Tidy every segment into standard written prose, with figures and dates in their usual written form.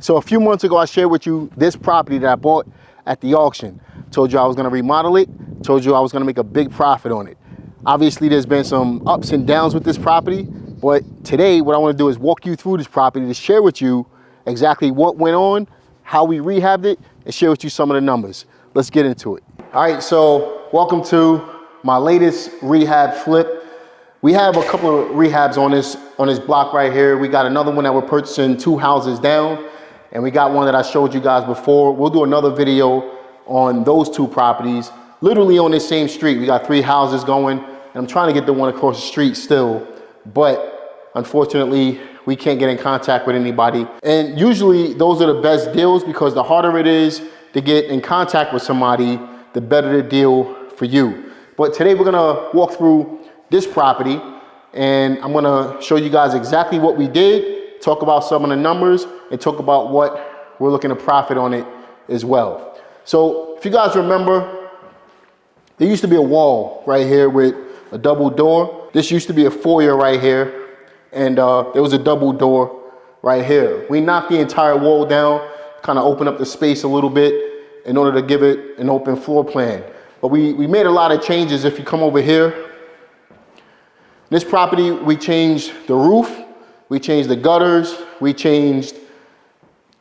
So a few months ago, I shared with you this property that I bought at the auction. Told you I was gonna remodel it, told you I was gonna make a big profit on it. Obviously, there's been some ups and downs with this property, but today what I wanna do is walk you through this property to share with you exactly what went on, how we rehabbed it, and share with you some of the numbers. Let's get into it. All right, so welcome to my latest rehab flip. We have a couple of rehabs on this block right here. We got another one that we're purchasing 2 houses down. And we got one that I showed you guys before. We'll do another video on those 2 properties, literally on this same street. We got 3 houses going, and I'm trying to get the one across the street still, but unfortunately, we can't get in contact with anybody. And usually those are the best deals because the harder it is to get in contact with somebody, the better the deal for you. But today we're gonna walk through this property, and I'm gonna show you guys exactly what we did, talk about some of the numbers, and talk about what we're looking to profit on it as well. So if you guys remember, there used to be a wall right here with a double door. This used to be a foyer right here, and there was a double door right here. We knocked the entire wall down, kind of opened up the space a little bit in order to give it an open floor plan. But we made a lot of changes. If you come over here, this property, we changed the roof, we changed the gutters, we changed,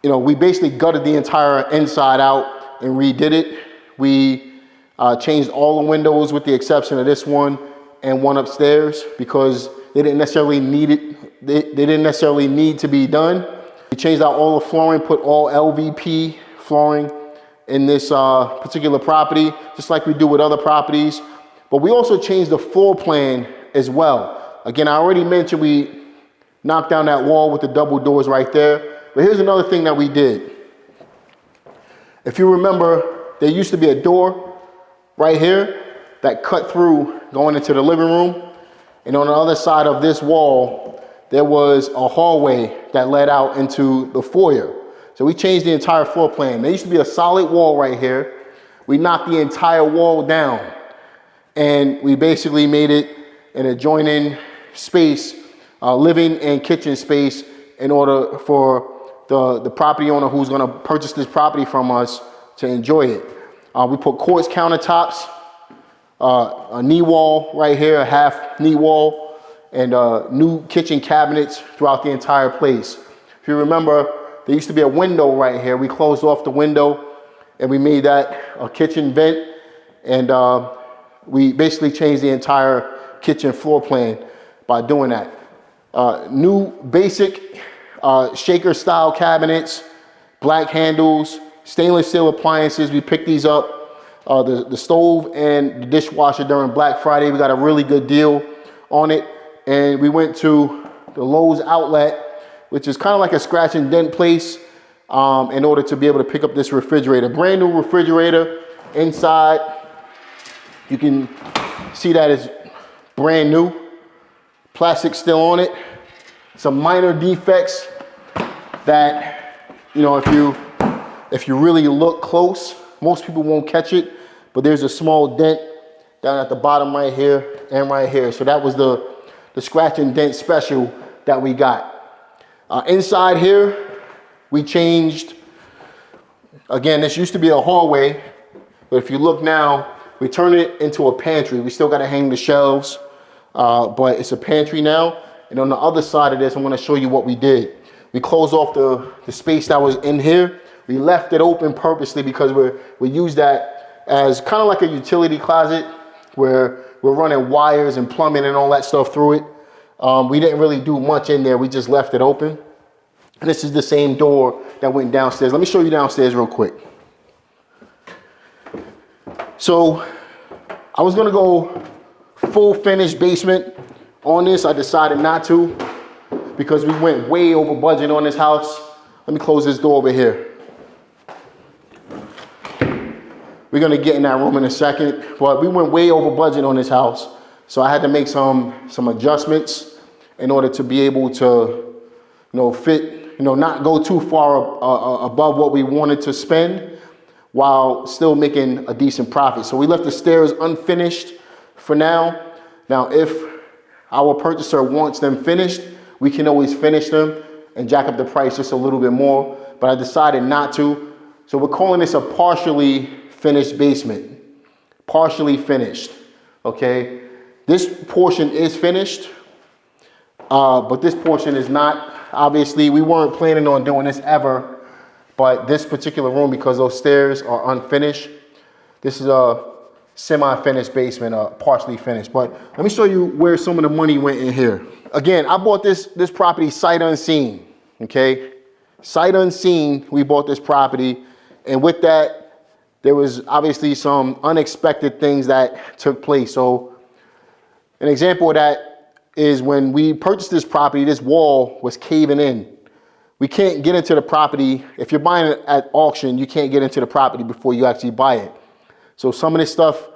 we basically gutted the entire inside out and redid it. We changed all the windows with the exception of this one and one upstairs because they didn't necessarily need it. They didn't necessarily need to be done. We changed out all the flooring, put all LVP flooring in this particular property, just like we do with other properties. But we also changed the floor plan as well. Again, I already mentioned we knocked down that wall with the double doors right there. But here's another thing that we did. If you remember, there used to be a door right here that cut through going into the living room. And on the other side of this wall, there was a hallway that led out into the foyer. So we changed the entire floor plan. There used to be a solid wall right here. We knocked the entire wall down and we basically made it an adjoining space, living and kitchen space in order for the property owner who's gonna purchase this property from us to enjoy it. We put quartz countertops, a knee wall right here, a half knee wall, and new kitchen cabinets throughout the entire place. If you remember, there used to be a window right here. We closed off the window and we made that a kitchen vent, and we basically changed the entire kitchen floor plan by doing that. New basic shaker style cabinets, black handles, stainless steel appliances. We picked these up, the stove and the dishwasher during Black Friday. We got a really good deal on it. And we went to the Lowe's outlet, which is kind of like a scratch and dent place, in order to be able to pick up this refrigerator. Brand new refrigerator inside. You can see that it's brand new. Plastic still on it. Some minor defects that, if you really look close, most people won't catch it, but there's a small dent down at the bottom right here and right here. So that was the scratch and dent special that we got. Inside here, we changed, again, this used to be a hallway, but if you look now, we turned it into a pantry. We still gotta hang the shelves, but it's a pantry now. And on the other side of this, I'm gonna show you what we did. We closed off the space that was in here. We left it open purposely because we use that as kind of like a utility closet where we're running wires and plumbing and all that stuff through it. We didn't really do much in there. We just left it open. And this is the same door that went downstairs. Let me show you downstairs real quick. So I was gonna go full finished basement on this. I decided not to because we went way over budget on this house. Let me close this door over here. We're gonna get in that room in a second, but we went way over budget on this house. So I had to make some adjustments in order to be able to, fit, not go too far above what we wanted to spend while still making a decent profit. So we left the stairs unfinished for now. Now, if our purchaser wants them finished, we can always finish them and jack up the price just a little bit more. but I decided not to. So we're calling this a partially finished basement. Partially finished, okay? This portion is finished, but this portion is not. Obviously, we weren't planning on doing this ever, but this particular room, because those stairs are unfinished, this is a semi-finished basement, partially finished. But let me show you where some of the money went in here. Again, I bought this property sight unseen, okay? Sight unseen, we bought this property, and with that, there was obviously some unexpected things that took place. So an example of that is when we purchased this property, this wall was caving in. We can't get into the property. If you're buying it at auction, you can't get into the property before you actually buy it. So some of this stuff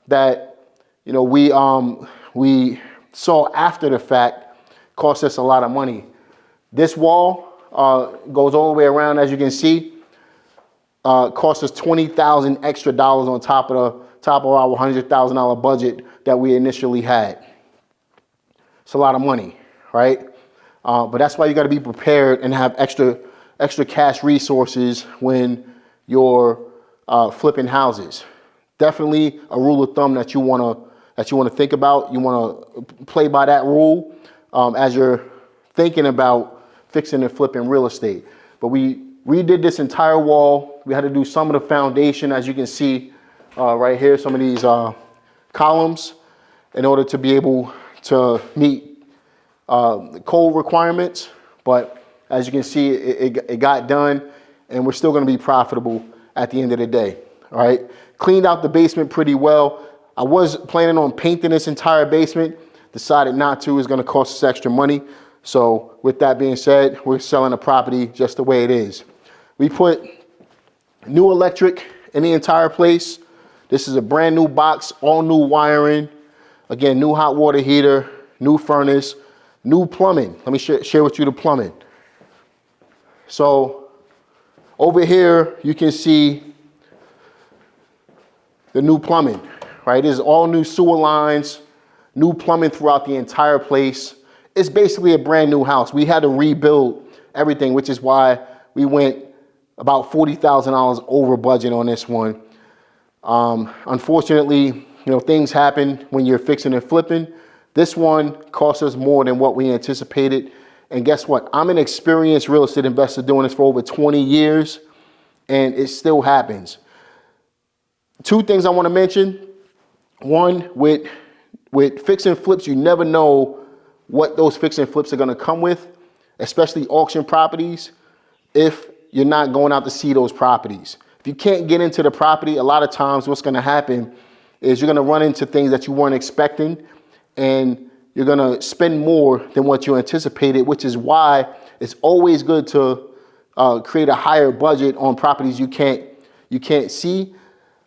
that, you know, we saw after the fact cost us a lot of money. This wall goes all the way around, as you can see. Cost us $20,000 extra on top of our $100,000 budget that we initially had. It's a lot of money, right? But that's why you got to be prepared and have extra cash resources when you're flipping houses. Definitely a rule of thumb that you want to think about. You want to play by that rule as you're thinking about fixing and flipping real estate. But we redid this entire wall. We had to do some of the foundation, as you can see right here, some of these columns, in order to be able to meet the code requirements. But as you can see, it got done, and we're still going to be profitable at the end of the day. All right, cleaned out the basement pretty well. I was planning on painting this entire basement, decided not to. It's going to cost us extra money. So with that being said, we're selling the property just the way it is. We put new electric in the entire place. This is a brand new box, all new wiring. Again, new hot water heater, new furnace, new plumbing. Let me share with you the plumbing. So over here, you can see the new plumbing, right? This is all new sewer lines, new plumbing throughout the entire place. It's basically a brand new house. We had to rebuild everything, which is why we went about $40,000 over budget on this one. Unfortunately, you know, things happen when you're fixing and flipping. This one cost us more than what we anticipated. And guess what? I'm an experienced real estate investor doing this for over 20 years, and it still happens. Two things I want to mention. One, with fix and flips, you never know what those fix and flips are going to come with, especially auction properties, if you're not going out to see those properties. If you can't get into the property, a lot of times what's going to happen is you're going to run into things that you weren't expecting, and you're going to spend more than what you anticipated, which is why it's always good to create a higher budget on properties you can't see.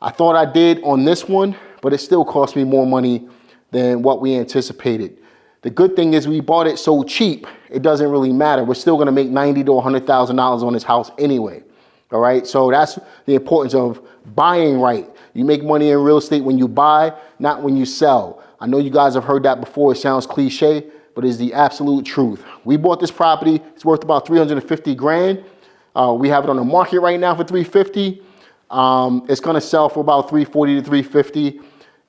I thought I did on this one, but it still cost me more money than what we anticipated. The good thing is we bought it so cheap, it doesn't really matter. We're still gonna make $90,000 to $100,000 on this house anyway, all right? So that's the importance of buying right. You make money in real estate when you buy, not when you sell. I know you guys have heard that before. It sounds cliche, but it's the absolute truth. We bought this property. It's worth about 350 grand. We have it on the market right now for 350. It's gonna sell for about 340 to 350,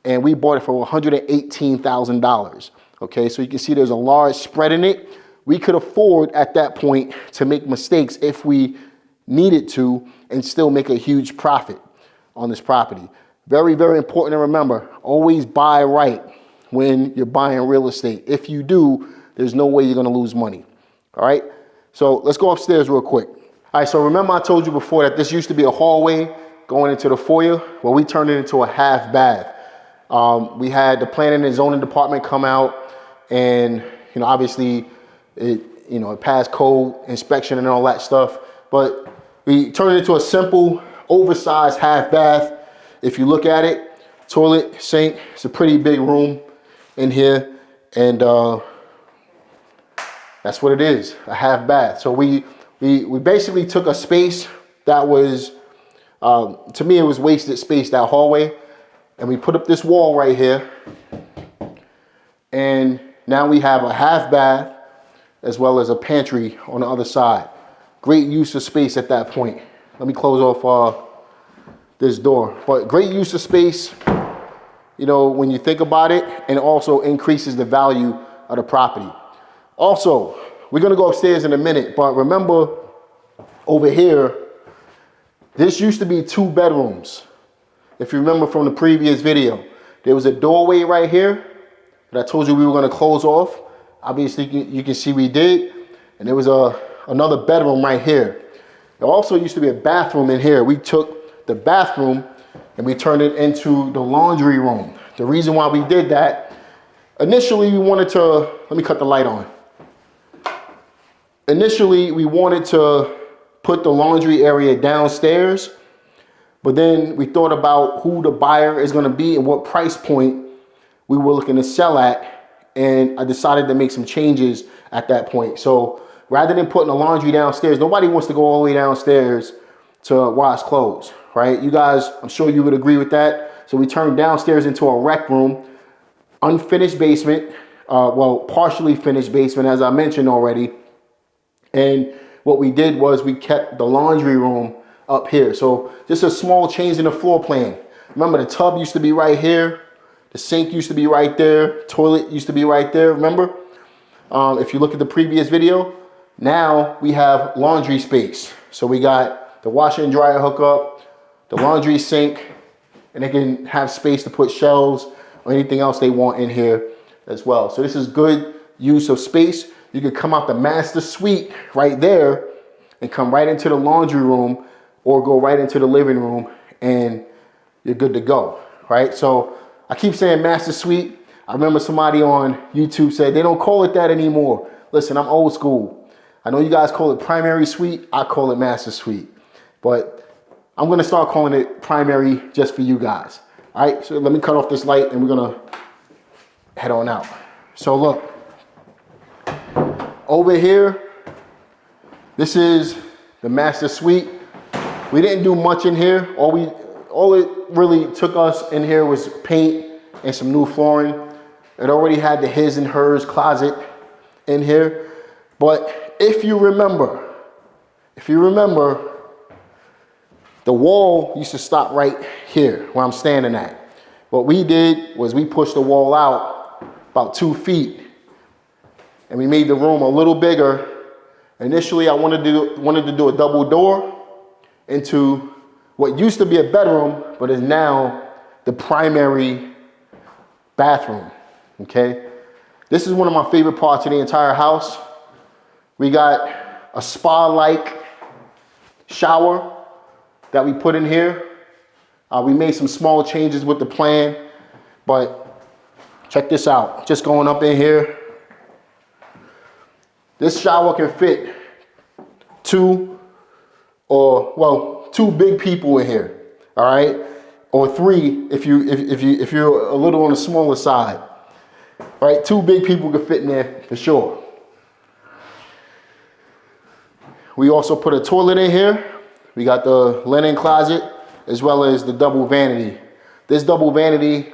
and we bought it for $118,000. Okay, so you can see there's a large spread in it. We could afford at that point to make mistakes if we needed to and still make a huge profit on this property. Very, very important to remember, always buy right when you're buying real estate. If you do, there's no way you're gonna lose money, all right? So let's go upstairs real quick. All right, so remember I told you before that this used to be a hallway going into the foyer. Well, we turned it into a half bath. We had the planning and zoning department come out, and obviously it passed code inspection and all that stuff, but we turned it into a simple oversized half bath. If you look at it, toilet, sink, it's a pretty big room in here, and that's what it is, a half bath. So we basically took a space that was, to me it was wasted space, that hallway, and we put up this wall right here, and now we have a half bath as well as a pantry on the other side. great use of space at that point. Let me close off this door. But great use of space, you know, when you think about it, and also increases the value of the property. Also, we're gonna go upstairs in a minute, but remember over here, this used to be 2 bedrooms. If you remember from the previous video, there was a doorway right here that I told you we were gonna close off. Obviously, you can see we did. And there was another bedroom right here. There also used to be a bathroom in here. We took the bathroom and we turned it into the laundry room. The reason why we did that, initially we wanted to, let me cut the light on. Initially, we wanted to put the laundry area downstairs, but then we thought about who the buyer is gonna be and what price point we were looking to sell at, and I decided to make some changes at that point. So rather than putting the laundry downstairs, nobody wants to go all the way downstairs to wash clothes, right? You guys, I'm sure you would agree with that. So we turned downstairs into a rec room, unfinished basement, well, partially finished basement, as I mentioned already. And what we did was we kept the laundry room up here. So just a small change in the floor plan. Remember, the tub used to be right here. The sink used to be right there. Toilet used to be right there, remember? If you look at the previous video, now we have laundry space. So we got the washer and dryer hookup, the laundry sink, and they can have space to put shelves or anything else they want in here as well. So this is good use of space. You could come out the master suite right there and come right into the laundry room or go right into the living room and you're good to go, right? So I keep saying master suite. I remember somebody on YouTube said they don't call it that anymore. Listen, I'm old school. I know you guys call it primary suite. I call it master suite. But I'm gonna start calling it primary just for you guys. All right, so let me cut off this light and we're gonna head on out. So look, over here, this is the master suite. We didn't do much in here. All it really took us in here was paint and some new flooring. It already had the his and hers closet in here. But if you remember, the wall used to stop right here where I'm standing at. What we did was we pushed the wall out about 2 feet and we made the room a little bigger. Initially, I wanted to do a double door into what used to be a bedroom, but is now the primary bathroom, okay? This is one of my favorite parts of the entire house. We got a spa-like shower that we put in here. We made some small changes with the plan, but check this out. Just going up in here. This shower can fit 2 big people in here, all right? Or 3 if you're a little on the smaller side. All right, 2 big people could fit in there for sure. We also put a toilet in here. We got the linen closet as well as the double vanity. This double vanity,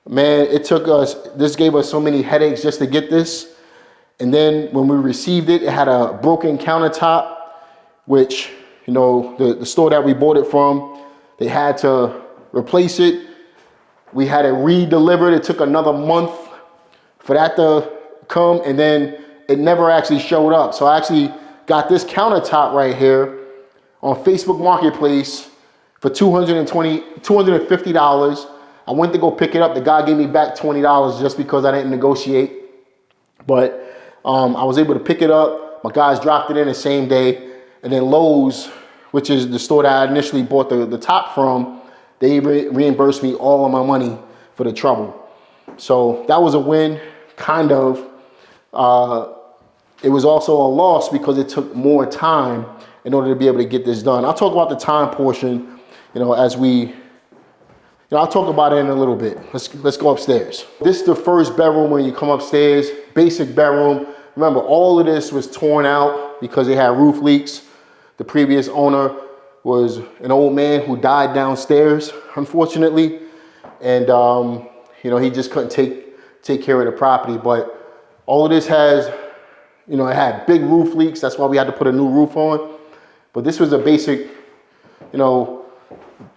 man, this gave us so many headaches just to get this. And then when we received it, it had a broken countertop, which, you know, the store that we bought it from, they had to replace it. We had it re-delivered. It took another month for that to come, and then it never actually showed up. So I actually got this countertop right here on Facebook Marketplace for $250. I went to go pick it up. The guy gave me back $20 just because I didn't negotiate. But I was able to pick it up. My guys dropped it in the same day. And then Lowe's, which is the store that I initially bought the top from, they reimbursed me all of my money for the trouble. So that was a win, kind of. It was also a loss because it took more time in order to be able to get this done. I'll talk about the time portion, you know, I'll talk about it in a little bit. Let's go upstairs. This is the first bedroom when you come upstairs, basic bedroom. Remember, all of this was torn out because it had roof leaks. The previous owner was an old man who died downstairs, unfortunately. And, you know, he just couldn't take care of the property. But all of this has, you know, it had big roof leaks. That's why we had to put a new roof on. But this was a basic, you know,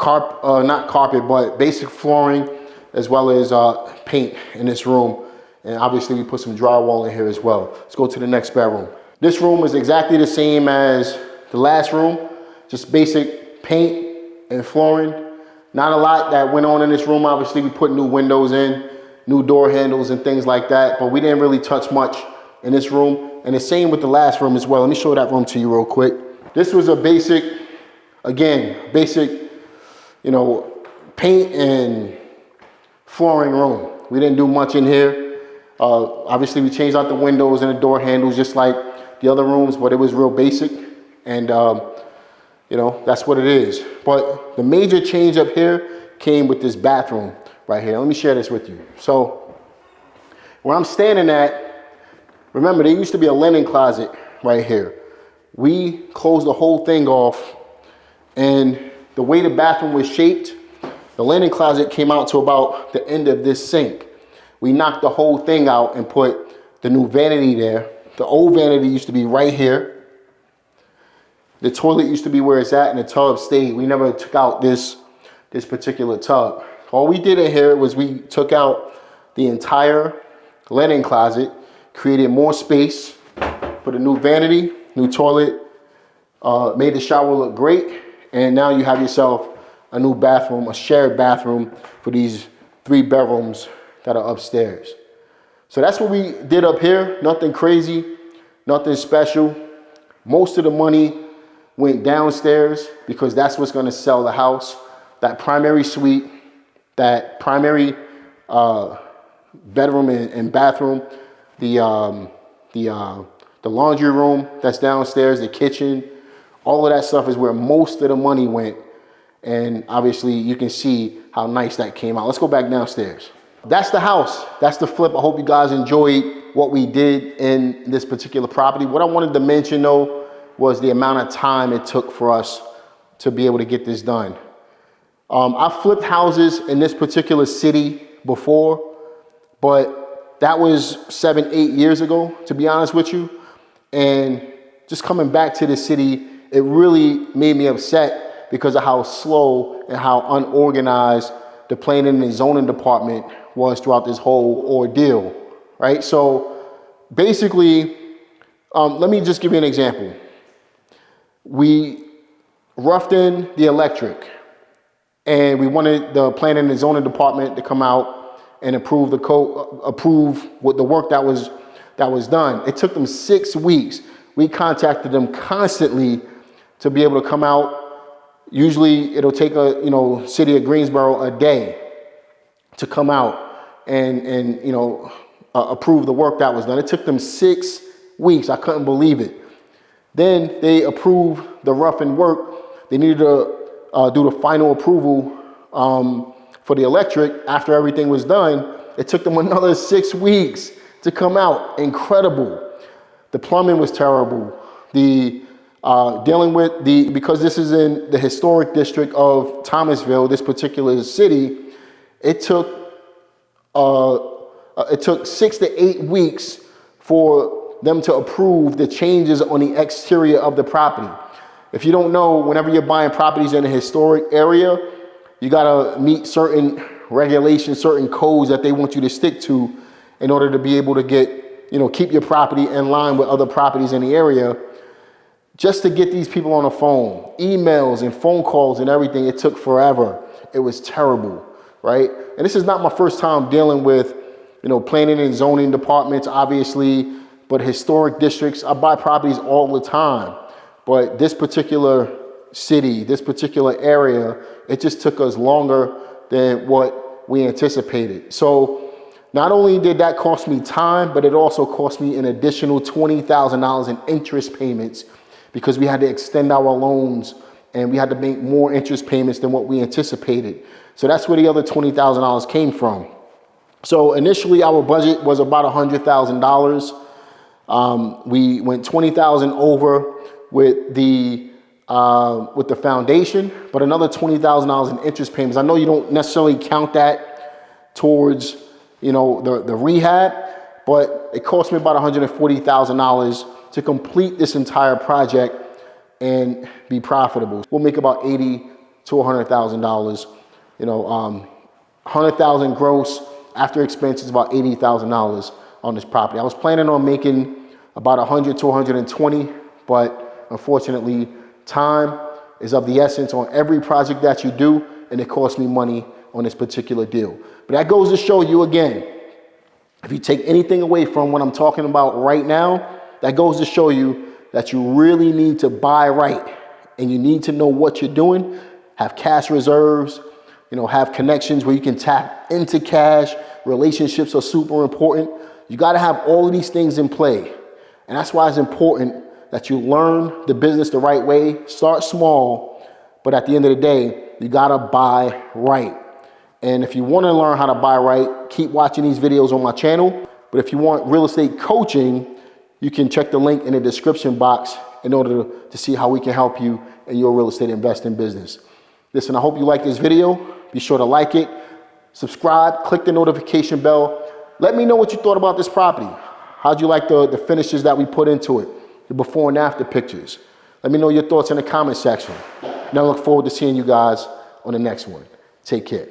not carpet, but basic flooring, as well as paint in this room. And obviously we put some drywall in here as well. Let's go to the next bedroom. This room is exactly the same as the last room, just basic paint and flooring. Not a lot that went on in this room. Obviously we put new windows in, new door handles and things like that, but we didn't really touch much in this room. And the same with the last room as well. Let me show that room to you real quick. This was a basic, again, basic, you know, paint and flooring room. We didn't do much in here. Obviously we changed out the windows and the door handles just like the other rooms, but it was real basic. And you know, that's what it is. But the major change up here came with this bathroom right here. Let me share this with you. So where I'm standing at, remember there used to be a linen closet right here. We closed the whole thing off, and the way the bathroom was shaped, the linen closet came out to about the end of this sink. We knocked the whole thing out and put the new vanity there. The old vanity used to be right here. The toilet used to be where it's at, and the tub stayed. We never took out this particular tub. All we did in here was we took out the entire linen closet, created more space, put a new vanity, new toilet, made the shower look great, and now you have yourself a new bathroom, a shared bathroom for these 3 bedrooms that are upstairs. So that's what we did up here. Nothing crazy, nothing special. Most of the money went downstairs because that's what's gonna sell the house. That primary suite, that primary bedroom and bathroom, the laundry room that's downstairs, the kitchen, all of that stuff is where most of the money went. And obviously you can see how nice that came out. Let's go back downstairs. That's the house. That's the flip. I hope you guys enjoyed what we did in this particular property. What I wanted to mention though was the amount of time it took for us to be able to get this done. I flipped houses in this particular city before, but that was 7, 8 years ago, to be honest with you. And just coming back to the city, it really made me upset because of how slow and how unorganized the planning and zoning department was throughout this whole ordeal, right? So basically, let me just give you an example. We roughed in the electric, and we wanted the planning and zoning department to come out and approve the code, approve what the work that was done. It took them 6 weeks. We contacted them constantly to be able to come out. Usually it'll take a city of Greensboro a day to come out and approve the work that was done. It took them 6 weeks. I couldn't believe it. Then they approved the rough and work. They needed to do the final approval for the electric after everything was done. It took them another 6 weeks to come out. Incredible. The plumbing was terrible. Because this is in the historic district of Thomasville, this particular city, it took 6 to 8 weeks for them to approve the changes on the exterior of the property. If you don't know, whenever you're buying properties in a historic area, you gotta meet certain regulations, certain codes that they want you to stick to in order to be able to keep your property in line with other properties in the area. Just to get these people on the phone, emails and phone calls and everything, it took forever. It was terrible, right? And this is not my first time dealing with, planning and zoning departments, obviously, but historic districts. I buy properties all the time, but this particular city, this particular area, it just took us longer than what we anticipated. So not only did that cost me time, but it also cost me an additional $20,000 in interest payments because we had to extend our loans and we had to make more interest payments than what we anticipated. So that's where the other $20,000 came from. So initially our budget was about $100,000. We went $20,000 over with the foundation, but another $20,000 in interest payments. I know you don't necessarily count that towards, the rehab, but it cost me about $140,000 to complete this entire project and be profitable. We'll make about $80,000 to $100,000. You know, 100,000 gross after expenses, about $80,000 on this property. I was planning on making about 100 to 120, but unfortunately, time is of the essence on every project that you do, and it costs me money on this particular deal. But that goes to show you again, if you take anything away from what I'm talking about right now, that goes to show you that you really need to buy right, and you need to know what you're doing, have cash reserves, you know, have connections where you can tap into cash. Relationships are super important. You got to have all of these things in play. And that's why it's important that you learn the business the right way. Start small, but at the end of the day, you got to buy right. And if you want to learn how to buy right, keep watching these videos on my channel. But if you want real estate coaching, you can check the link in the description box in order to see how we can help you in your real estate investing business. Listen, I hope you like this video. Be sure to like it, subscribe, click the notification bell. Let me know what you thought about this property. How'd you like the finishes that we put into it, the before and after pictures? Let me know your thoughts in the comment section. And I look forward to seeing you guys on the next one. Take care.